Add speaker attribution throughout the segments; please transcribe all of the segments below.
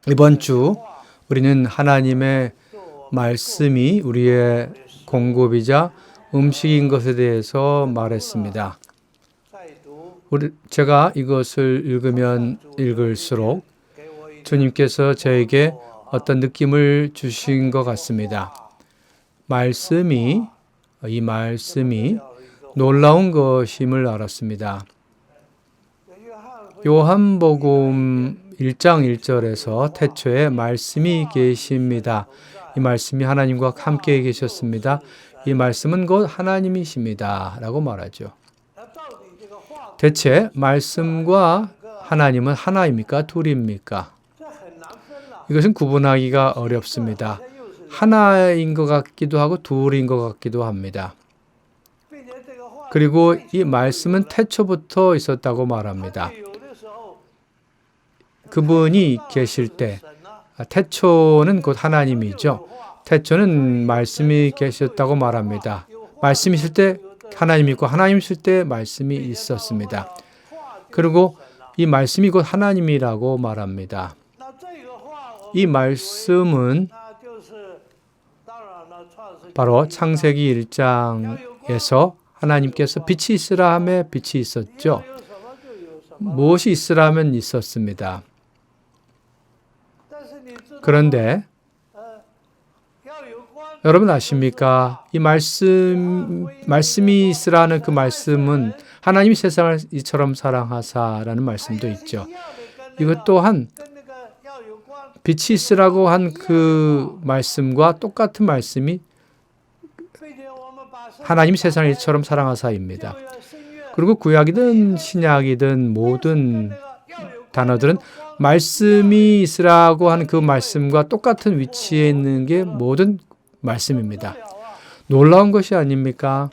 Speaker 1: 이번 주 우리는 하나님의 말씀이 우리의 공급이자 음식인 것에 대해서 말했습니다. 제가 이것을 읽으면 읽을수록 주님께서 저에게 어떤 느낌을 주신 것 같습니다. 이 말씀이 놀라운 것임을 알았습니다. 요한복음 1장 1절에서 태초에 말씀이 계십니다. 이 말씀이 하나님과 함께 계셨습니다. 이 말씀은 곧 하나님이십니다. 라고 말하죠. 대체 말씀과 하나님은 하나입니까? 둘입니까? 이것은 구분하기가 어렵습니다. 하나인 것 같기도 하고 둘인 것 같기도 합니다. 그리고 이 말씀은 태초부터 있었다고 말합니다. 그분이 계실 때, 태초는 곧 하나님이죠. 태초는 말씀이 계셨다고 말합니다. 말씀이 있을 때 하나님이 있고 하나님이 있을 때 말씀이 있었습니다. 그리고 이 말씀이 곧 하나님이라고 말합니다. 이 말씀은 바로 창세기 1장에서 하나님께서 빛이 있으라 하매 빛이 있었죠. 무엇이 있으라 하면 있었습니다. 그런데 여러분 아십니까? 이 말씀이 있으라는 그 말씀은 하나님이 세상을 이처럼 사랑하사라는 말씀도 있죠. 이것 또한 빛이 있으라고 한 그 말씀과 똑같은 말씀이 하나님이 세상을 이처럼 사랑하사입니다. 그리고 구약이든 신약이든 모든 단어들은 말씀이 있으라고 하는 그 말씀과 똑같은 위치에 있는 게 모든 말씀입니다. 놀라운 것이 아닙니까?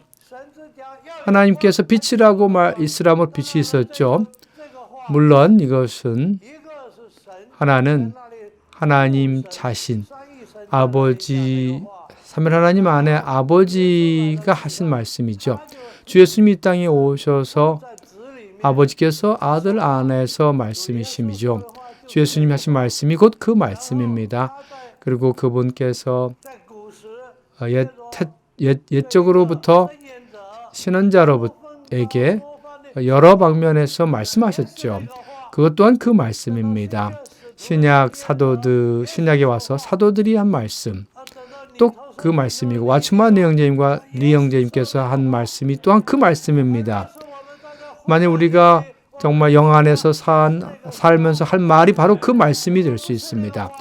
Speaker 1: 하나님께서 빛이라고 있으라면 빛이 있었죠. 물론 이것은 하나는 하나님 자신, 아버지, 삼위 하나님 안에 아버지가 하신 말씀이죠. 주 예수님이 이 땅에 오셔서 아버지께서 아들 안에서 말씀이심이죠. 주 예수님이 하신 말씀이 곧 그 말씀입니다. 그리고 그분께서 옛적으로부터 신원자에게 여러 방면에서 말씀하셨죠. 그것 또한 그 말씀입니다. 신약에 와서 사도들이 한 말씀, 또 그 말씀이고 와츠만 형제님과 리 형제님께서 한 말씀이 또한 그 말씀입니다. 만약 우리가 정말 영 안에서 살면서 할 말이 바로 그 말씀이 될 수 있습니다.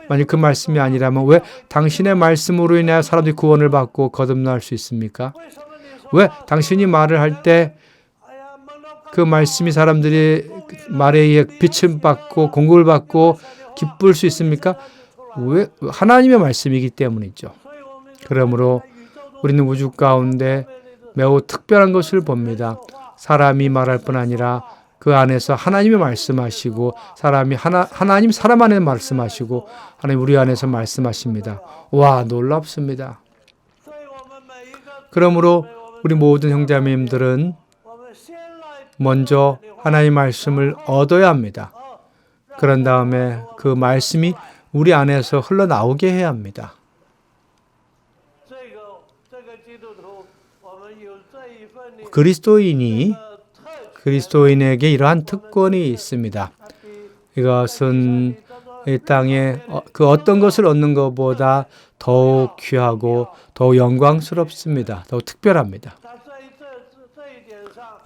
Speaker 1: 만약 그 말씀이 아니라면 왜 당신의 말씀으로 인하여 사람들이 구원을 받고 거듭날 수 있습니까? 왜 당신이 말을 할 때 그 말씀이 사람들이 말에 의해 빛을 받고 공급을 받고 기쁠 수 있습니까? 왜? 하나님의 말씀이기 때문이죠. 그러므로 우리는 우주 가운데 매우 특별한 것을 봅니다. 사람이 말할 뿐 아니라 그 안에서 하나님이 말씀하시고 하나님 사람 안에 말씀하시고 하나님 우리 안에서 말씀하십니다. 와, 놀랍습니다. 그러므로 우리 모든 형제자매님들은 먼저 하나님의 말씀을 얻어야 합니다. 그런 다음에 그 말씀이 우리 안에서 흘러나오게 해야 합니다. 그리스도인에게 이러한 특권이 있습니다. 이것은 이 땅에 그 어떤 것을 얻는 것보다 더욱 귀하고 더욱 영광스럽습니다. 더욱 특별합니다.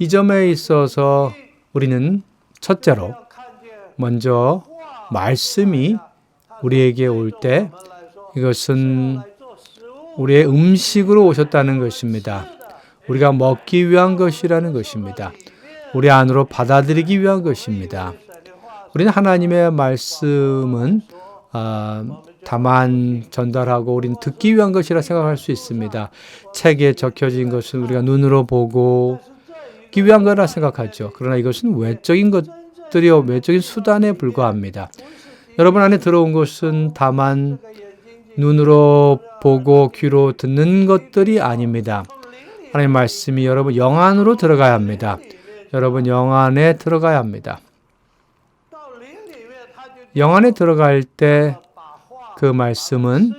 Speaker 1: 이 점에 있어서 우리는 첫째로 먼저 말씀이 우리에게 올 때 이것은 우리의 음식으로 오셨다는 것입니다. 우리가 먹기 위한 것이라는 것입니다. 우리 안으로 받아들이기 위한 것입니다. 우리는 하나님의 말씀은 다만 전달하고 우리는 듣기 위한 것이라 생각할 수 있습니다. 책에 적혀진 것은 우리가 눈으로 보고 기 위한 거라 생각하죠. 그러나 이것은 외적인 것들이요, 외적인 수단에 불과합니다. 여러분 안에 들어온 것은 다만 눈으로 보고 귀로 듣는 것들이 아닙니다. 하나님의 말씀이 여러분 영 안으로 들어가야 합니다. 여러분 영 안에 들어가야 합니다. 영 안에 들어갈 때 그 말씀은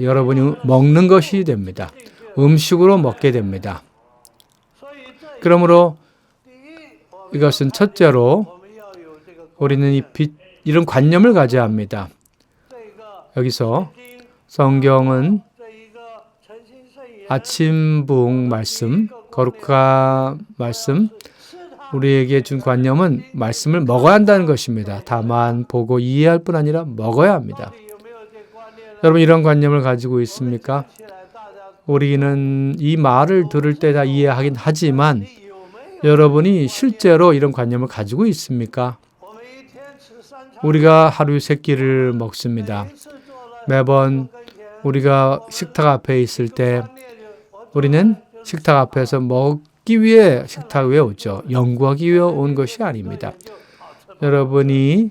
Speaker 1: 여러분이 먹는 것이 됩니다. 음식으로 먹게 됩니다. 그러므로 이것은 첫째로 우리는 이런 관념을 가져야 합니다. 여기서 성경은 아침부흥 말씀, 거룩한 말씀, 우리에게 준 관념은 말씀을 먹어야 한다는 것입니다. 다만 보고 이해할 뿐 아니라 먹어야 합니다. 여러분 이런 관념을 가지고 있습니까? 우리는 이 말을 들을 때 다 이해하긴 하지만 여러분이 실제로 이런 관념을 가지고 있습니까? 우리가 하루에 3끼를 먹습니다. 매번 우리가 식탁 앞에 있을 때 우리는 식탁 앞에서 먹기 위해 식탁 위에 오죠. 연구하기 위해 온 것이 아닙니다. 여러분이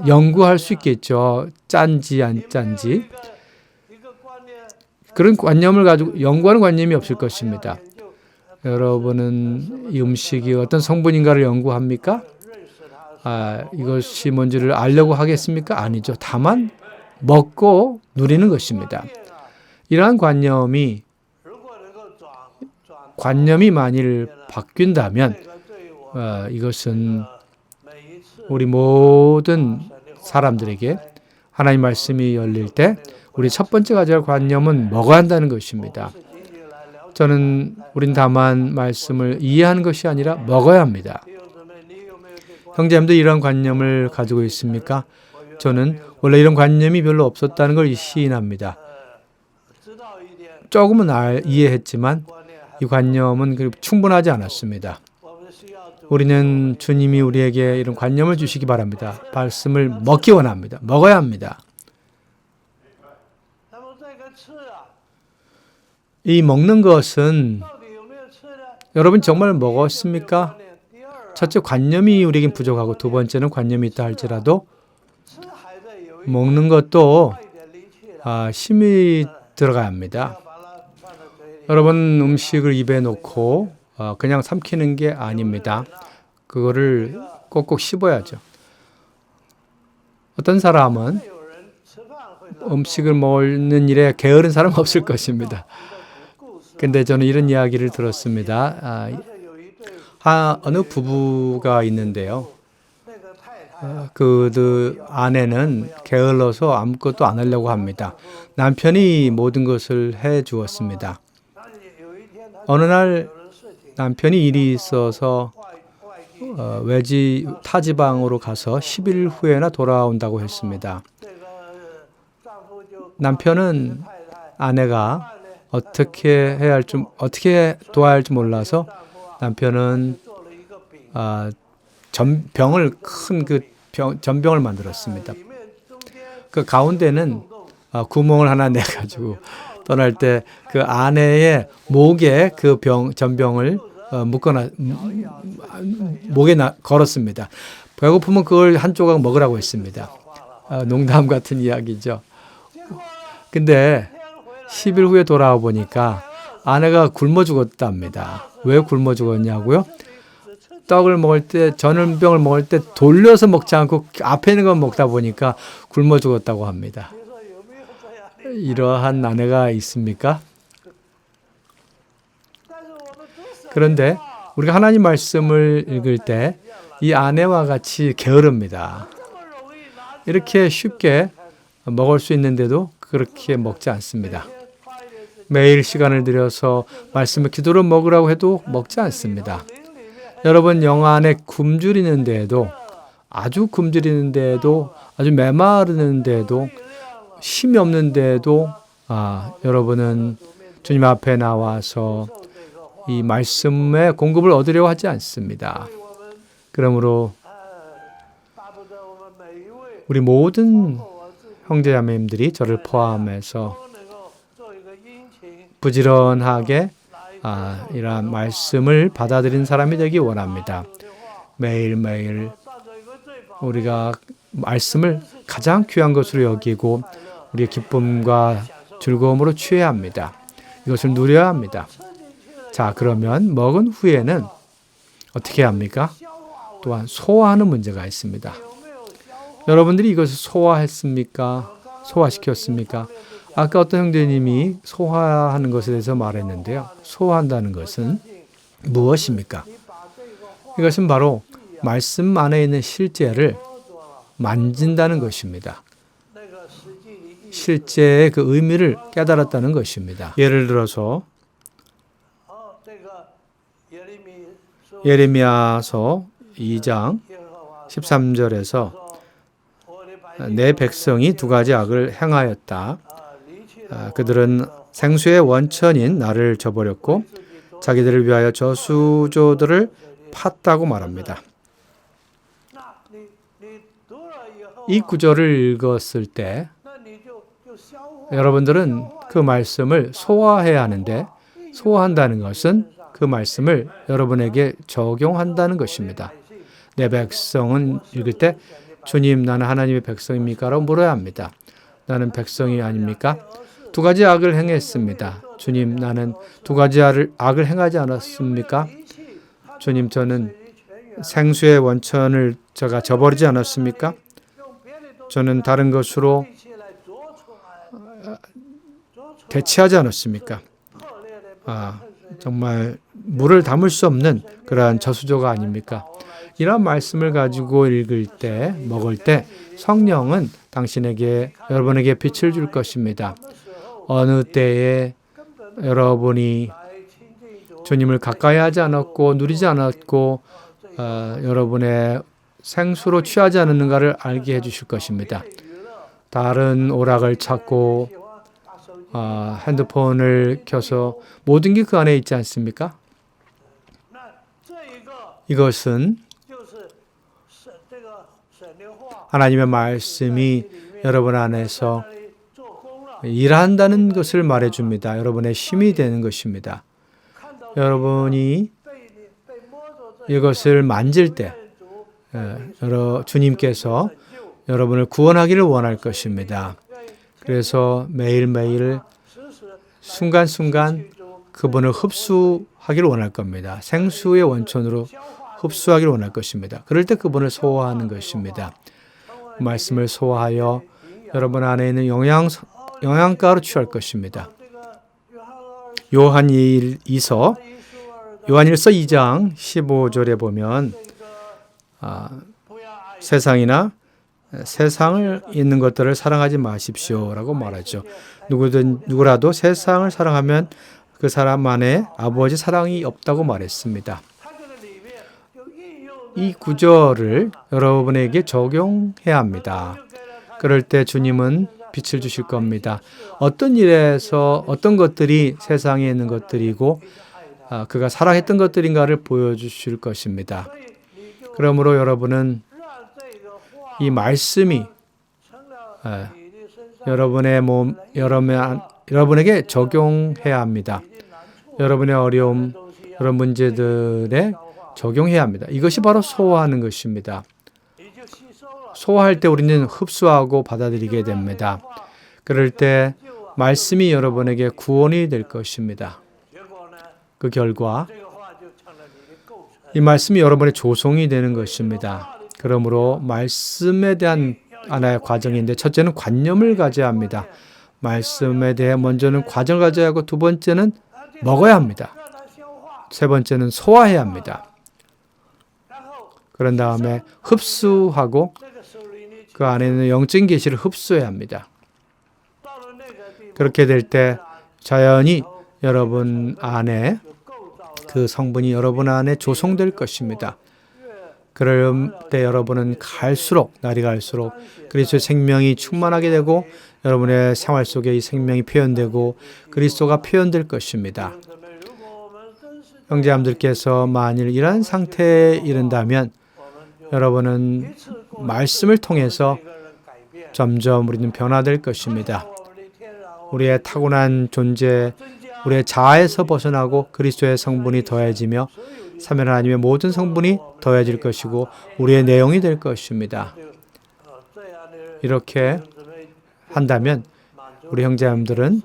Speaker 1: 연구할 수 있겠죠. 짠지 안 짠지. 그런 관념을 가지고 연구하는 관념이 없을 것입니다. 여러분은 이 음식이 어떤 성분인가를 연구합니까? 이것이 뭔지를 알려고 하겠습니까? 아니죠. 다만 먹고 누리는 것입니다. 이러한 관념이 만일 바뀐다면 이것은 우리 모든 사람들에게 하나님 말씀이 열릴 때 우리 첫 번째 가져야 할 관념은 먹어야 한다는 것입니다. 우린 다만 말씀을 이해하는 것이 아니라 먹어야 합니다. 형제님도 이런 관념을 가지고 있습니까? 저는 원래 이런 관념이 별로 없었다는 걸 시인합니다. 조금은 이해했지만 이 관념은 충분하지 않았습니다. 우리는 주님이 우리에게 이런 관념을 주시기 바랍니다. 말씀을 먹기 원합니다. 먹어야 합니다. 이 먹는 것은 여러분 정말 먹었습니까? 첫째 관념이 우리에겐 부족하고 두 번째는 관념이 있다 할지라도 먹는 것도 힘이 들어가야 합니다. 여러분 음식을 입에 놓고 그냥 삼키는 게 아닙니다. 그거를 꼭꼭 씹어야죠. 어떤 사람은 음식을 먹는 일에 게으른 사람은 없을 것입니다. 근데 저는 이런 이야기를 들었습니다. 어느 부부가 있는데요. 그 아내는 게을러서 아무것도 안 하려고 합니다. 남편이 모든 것을 해 주었습니다. 어느 날 남편이 일이 있어서 타지방으로 가서 10일 후에나 돌아온다고 했습니다. 남편은 아내가 어떻게 도와야 할지 몰라서 남편은 전병을 만들었습니다. 그 가운데는 구멍을 하나 내가지고 떠날 때 그 아내의 목에 그 전병을 목에 걸었습니다. 배고프면 그걸 한 조각 먹으라고 했습니다. 농담 같은 이야기죠. 근데 10일 후에 돌아와 보니까 아내가 굶어 죽었답니다. 왜 굶어 죽었냐고요? 전병을 먹을 때 돌려서 먹지 않고 앞에 있는 건 먹다 보니까 굶어 죽었다고 합니다. 이러한 아내가 있습니까? 그런데 우리가 하나님 말씀을 읽을 때 이 아내와 같이 게으릅니다. 이렇게 쉽게 먹을 수 있는데도 그렇게 먹지 않습니다. 매일 시간을 들여서 말씀을 기도로 먹으라고 해도 먹지 않습니다. 여러분 영 안에 굶주리는데도 아주 메마르는데도 힘이 없는데도 여러분은 주님 앞에 나와서 이 말씀의 공급을 얻으려고 하지 않습니다. 그러므로 우리 모든 형제자매님들이 저를 포함해서 부지런하게 이러한 말씀을 받아들이는 사람이 되기 원합니다. 매일매일 우리가 말씀을 가장 귀한 것으로 여기고 우리의 기쁨과 즐거움으로 취해야 합니다. 이것을 누려야 합니다. 자, 그러면 먹은 후에는 어떻게 합니까? 또한 소화하는 문제가 있습니다. 여러분들이 이것을 소화했습니까? 소화시켰습니까? 아까 어떤 형제님이 소화하는 것에 대해서 말했는데요. 소화한다는 것은 무엇입니까? 이것은 바로 말씀 안에 있는 실제를 만진다는 것입니다. 실제의 그 의미를 깨달았다는 것입니다. 예를 들어서 예레미야서 2장 13절에서 내 백성이 두 가지 악을 행하였다. 그들은 생수의 원천인 나를 저버렸고 자기들을 위하여 저수조들을 팠다고 말합니다. 이 구절을 읽었을 때 여러분들은 그 말씀을 소화해야 하는데 소화한다는 것은 그 말씀을 여러분에게 적용한다는 것입니다. 내 백성은 읽을 때 주님 나는 하나님의 백성입니까? 라고 물어야 합니다. 나는 백성이 아닙니까? 두 가지 악을 행했습니다. 주님 나는 두 가지 악을 행하지 않았습니까? 주님 저는 생수의 원천을 제가 저버리지 않았습니까? 저는 다른 것으로 대체하지 않았습니까? 정말 물을 담을 수 없는 그러한 저수조가 아닙니까? 이런 말씀을 가지고 읽을 때, 먹을 때 성령은 당신에게, 여러분에게 빛을 줄 것입니다. 어느 때에 여러분이 주님을 가까이 하지 않았고 누리지 않았고 여러분의 생수로 취하지 않았는가를 알게 해주실 것입니다. 다른 오락을 찾고 핸드폰을 켜서 모든 게 그 안에 있지 않습니까? 이것은 하나님의 말씀이 여러분 안에서 일한다는 것을 말해줍니다. 여러분의 힘이 되는 것입니다. 여러분이 이것을 만질 때 주님께서 여러분을 구원하기를 원할 것입니다. 그래서 매일매일 순간순간 그분을 흡수하기를 원할 겁니다. 생수의 원천으로 흡수하기를 원할 것입니다. 그럴 때 그분을 소화하는 것입니다. 말씀을 소화하여 여러분 안에 있는 영양가로 취할 것입니다. 요한일서 2장 15절에 보면 세상을 있는 것들을 사랑하지 마십시오라고 말하죠. 누구라도 세상을 사랑하면 그 사람 안에 아버지 사랑이 없다고 말했습니다. 이 구절을 여러분에게 적용해야 합니다. 그럴 때 주님은 빛을 주실 겁니다. 어떤 일에서 어떤 것들이 세상에 있는 것들이고 그가 사랑했던 것들인가를 보여주실 것입니다. 그러므로 여러분은 이 말씀이 여러분의 여러분에게 적용해야 합니다. 여러분의 어려움, 그런 문제들에 적용해야 합니다. 이것이 바로 소화하는 것입니다. 소화할 때 우리는 흡수하고 받아들이게 됩니다. 그럴 때 말씀이 여러분에게 구원이 될 것입니다. 그 결과 이 말씀이 여러분의 조성이 되는 것입니다. 그러므로 말씀에 대한 하나의 과정인데 첫째는 관념을 가져야 합니다. 말씀에 대해 먼저는 과정을 가져야 하고 두 번째는 먹어야 합니다. 세 번째는 소화해야 합니다. 그런 다음에 흡수하고 그 안에 있는 영적인 계시를 흡수해야 합니다. 그렇게 될 때 자연히 여러분 안에 그 성분이 여러분 안에 조성될 것입니다. 그럴 때 여러분은 날이 갈수록 그리스도의 생명이 충만하게 되고 여러분의 생활 속에 이 생명이 표현되고 그리스도가 표현될 것입니다. 형제자매들께서 만일 이러한 상태에 이른다면 여러분은 말씀을 통해서 점점 우리는 변화될 것입니다. 우리의 타고난 존재, 우리의 자아에서 벗어나고 그리스도의 성분이 더해지며 삼위 하나님의 모든 성분이 더해질 것이고 우리의 내용이 될 것입니다. 이렇게 한다면 우리 형제자매들은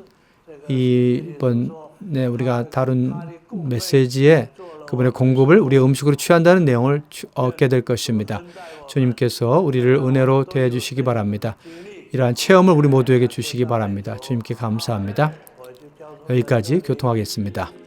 Speaker 1: 이번에 우리가 다룬 메시지의 그분의 공급을 우리의 음식으로 취한다는 내용을 얻게 될 것입니다. 주님께서 우리를 은혜로 대해주시기 바랍니다. 이러한 체험을 우리 모두에게 주시기 바랍니다. 주님께 감사합니다. 여기까지 교통하겠습니다.